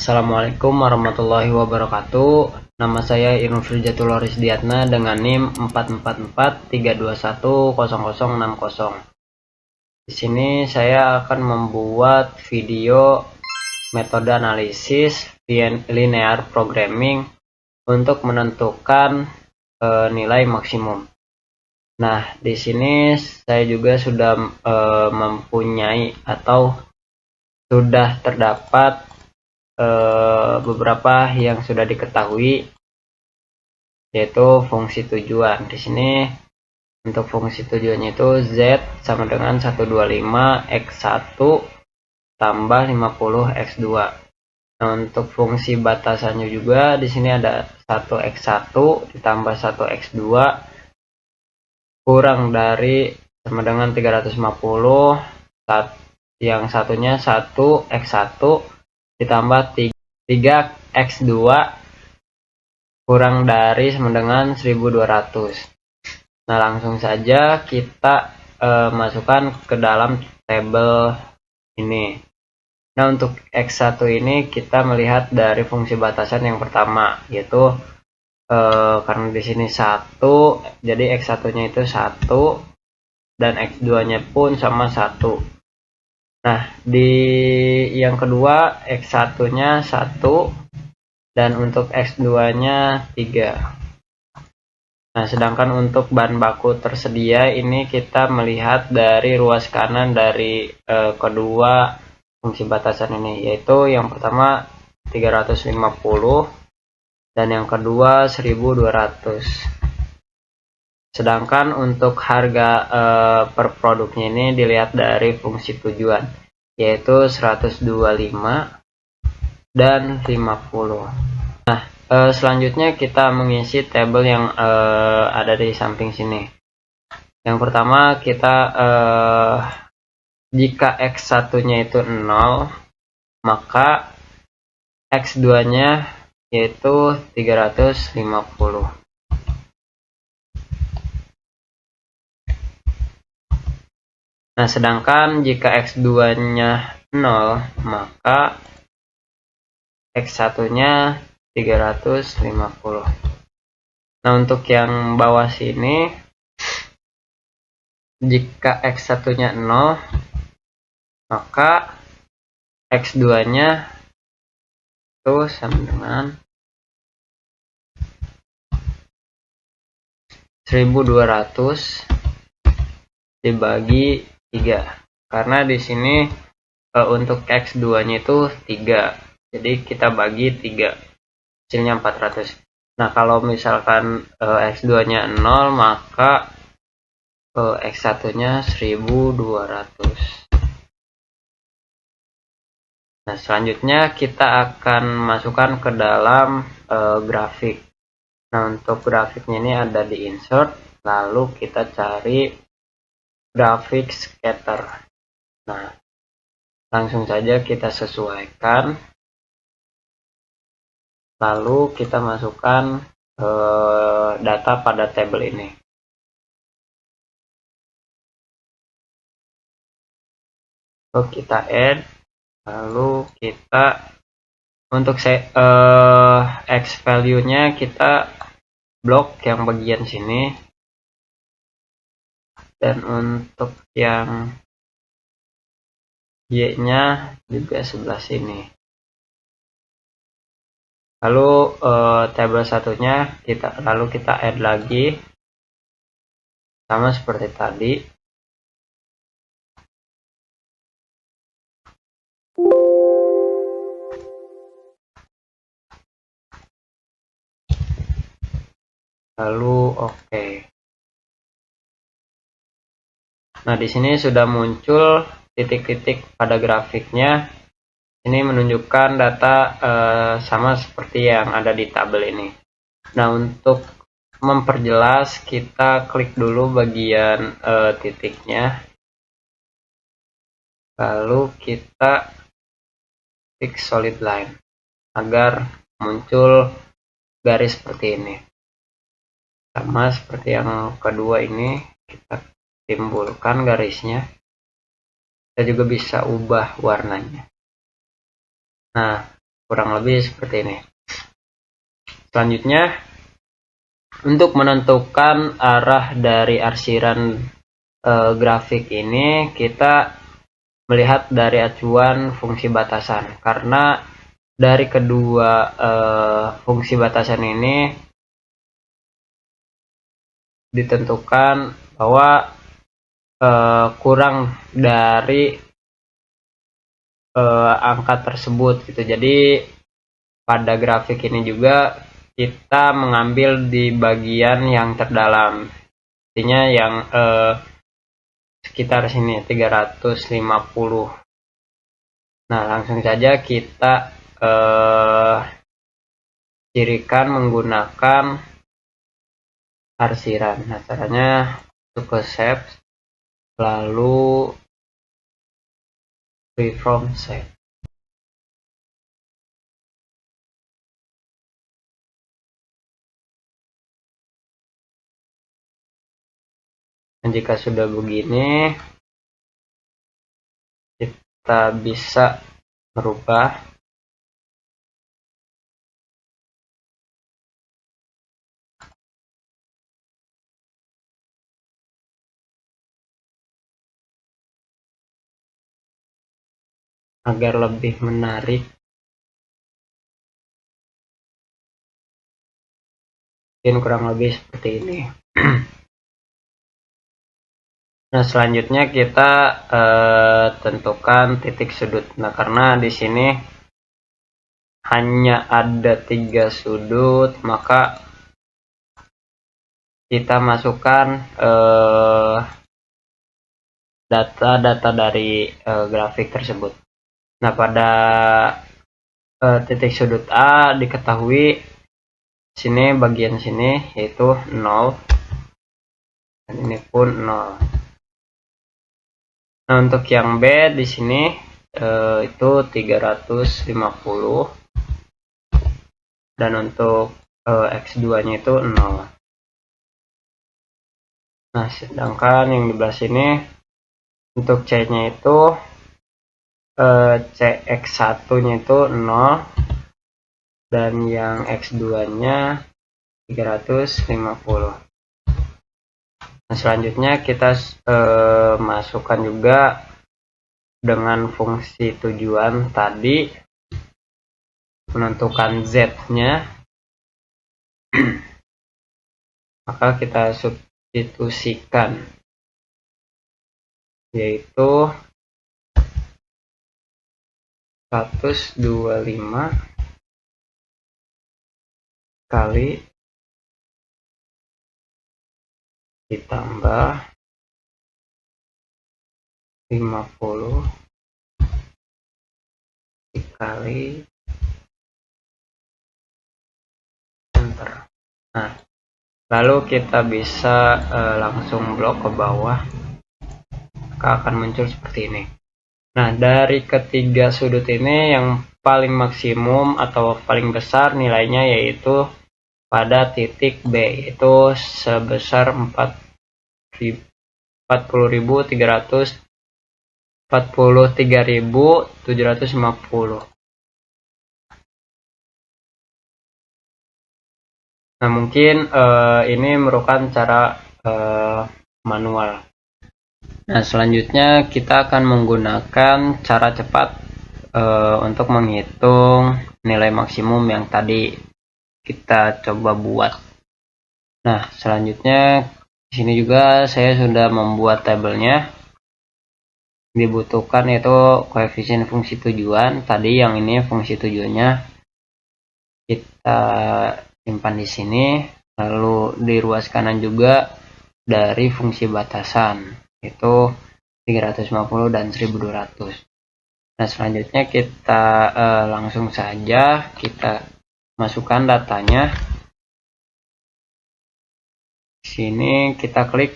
Assalamualaikum warahmatullahi wabarakatuh. Nama saya Irfan Rizdiatna dengan NIM 44432100060. Di sini saya akan membuat video metode analisis linear programming untuk menentukan nilai maksimum. Nah, di sini saya juga sudah mempunyai atau sudah terdapat beberapa yang sudah diketahui, yaitu fungsi tujuan. Di sini untuk fungsi tujuannya itu Z sama dengan 125x1 tambah 50x2. Nah, untuk fungsi batasannya juga di sini ada 1x1 ditambah 1x2 kurang dari sama dengan 350, yang satunya 1x1 ditambah 3x2 kurang dari sama dengan 1200. Nah, langsung saja kita masukkan ke dalam tabel ini. Nah, untuk x1 ini kita melihat dari fungsi batasan yang pertama, yaitu karena di sini 1, jadi x1-nya itu 1 dan x2-nya pun sama 1. Nah, di yang kedua x1-nya 1 dan untuk x2-nya 3. Nah, sedangkan untuk bahan baku tersedia ini kita melihat dari ruas kanan dari kedua fungsi batasan ini, yaitu yang pertama 350 dan yang kedua 1200. Sedangkan untuk harga per produknya ini dilihat dari fungsi tujuan, yaitu 125 dan 50. Nah, selanjutnya kita mengisi tabel yang ada di samping sini. Yang pertama kita jika x1-nya itu 0, maka x2-nya yaitu 350. Nah, sedangkan jika x2-nya 0, maka x1-nya 350. Nah, untuk yang bawah sini, jika x1-nya 0, maka x2-nya itu sama dengan 1200 dibagi 3. Karena di sini untuk x2-nya itu 3. Jadi kita bagi 3. Hasilnya 400. Nah, kalau misalkan x2-nya 0, maka x1-nya 1200. Nah, selanjutnya kita akan masukkan ke dalam grafik. Nah, untuk grafiknya ini ada di insert, lalu kita cari grafik scatter. Nah, langsung saja kita sesuaikan, lalu kita masukkan data pada tabel ini. Lalu kita add, lalu kita untuk x value-nya kita blok yang bagian sini, dan untuk yang y-nya juga sebelah sini. Lalu tabel satunya kita add lagi sama seperti tadi. Lalu oke. Nah, di sini sudah muncul titik-titik pada grafiknya. Ini menunjukkan data sama seperti yang ada di tabel ini. Nah, untuk memperjelas kita klik dulu bagian titiknya. Lalu kita klik solid line agar muncul garis seperti ini. Sama seperti yang kedua ini, kita timbulkan garisnya. Kita juga bisa ubah warnanya. Nah, kurang lebih seperti ini. Selanjutnya, untuk menentukan arah dari arsiran grafik ini, kita melihat dari acuan fungsi batasan, karena dari kedua fungsi batasan ini ditentukan bahwa kurang dari angka tersebut gitu. Jadi pada grafik ini juga kita mengambil di bagian yang terdalam, artinya yang sekitar sini 350. Nah, langsung saja kita cirikan menggunakan arsiran. Nah, caranya untuk ke shape, lalu freeform shape. Dan jika sudah begini, kita bisa merubah agar lebih menarik. Mungkin kurang lebih seperti ini. Nah, selanjutnya kita tentukan titik sudut. Nah, karena di sini hanya ada 3 sudut, maka kita masukkan data-data dari grafik tersebut. Nah, pada titik sudut A diketahui sini bagian sini yaitu 0, dan ini pun 0. Nah, untuk yang B di sini itu 350, dan untuk X2-nya itu 0. Nah, sedangkan yang di belah sini untuk C-nya itu CX1-nya itu 0, dan yang X2-nya 350. Nah, selanjutnya kita masukkan juga dengan fungsi tujuan tadi, menentukan Z-nya, maka kita substitusikan, yaitu 125 kali ditambah 50 dikali enter. Nah, lalu kita bisa langsung blok ke bawah, maka akan muncul seperti ini. Nah, dari ketiga sudut ini yang paling maksimum atau paling besar nilainya yaitu pada titik B, itu sebesar 43.750. Nah, mungkin ini merupakan cara manual. Nah, selanjutnya kita akan menggunakan cara cepat untuk menghitung nilai maksimum yang tadi kita coba buat. Nah, selanjutnya di sini juga saya sudah membuat tabelnya. Dibutuhkan yaitu koefisien fungsi tujuan. Tadi yang ini fungsi tujuannya kita simpan di sini, lalu di ruas kanan juga dari fungsi batasan itu 350 dan 1200. Nah, selanjutnya kita langsung saja kita masukkan datanya. Di sini kita klik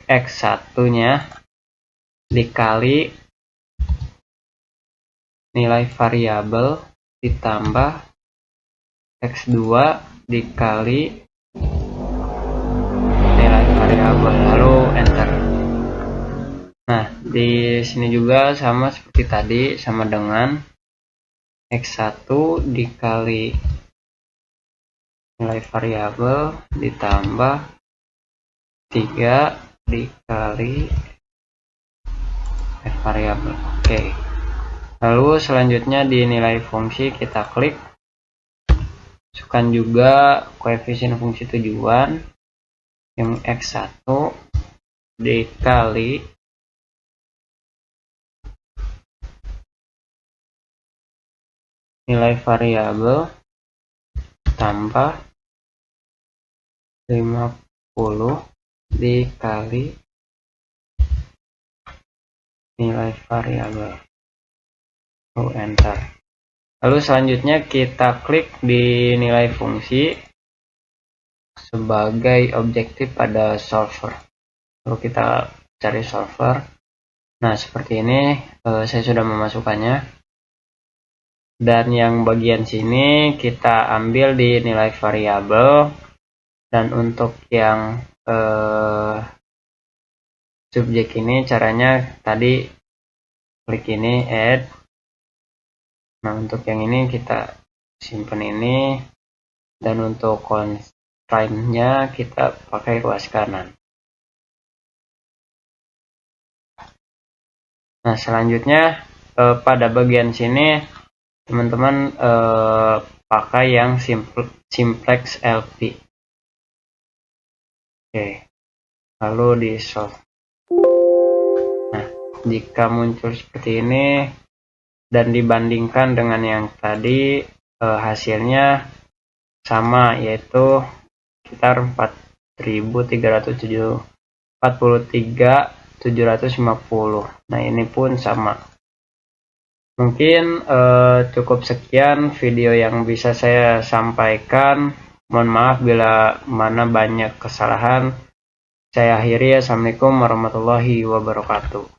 X1-nya dikali nilai variabel ditambah X2 dikali nilai variabel, lalu enter. Nah, di sini juga sama seperti tadi, sama dengan X1 dikali nilai variabel ditambah 3 dikali variabel. Oke. Lalu selanjutnya di nilai fungsi kita klik, masukkan juga koefisien fungsi tujuan yang X1 dikali nilai variabel tambah 50 dikali nilai variabel. Enter. Lalu selanjutnya kita klik di nilai fungsi sebagai objektif pada solver. Lalu kita cari solver. Nah, seperti ini saya sudah memasukkannya. Dan yang bagian sini kita ambil di nilai variabel. Dan untuk yang subjek ini caranya tadi klik ini add. Nah, untuk yang ini kita simpan ini, dan untuk constraint-nya kita pakai luas kanan. Nah, selanjutnya pada bagian sini teman-teman pakai yang simplex LP. Oke, lalu di solve. Nah, jika muncul seperti ini dan dibandingkan dengan yang tadi, hasilnya sama, yaitu sekitar 43.750. Nah, ini pun sama. Mungkin cukup sekian video yang bisa saya sampaikan. Mohon maaf bila mana banyak kesalahan. Saya akhiri. Assalamualaikum warahmatullahi wabarakatuh.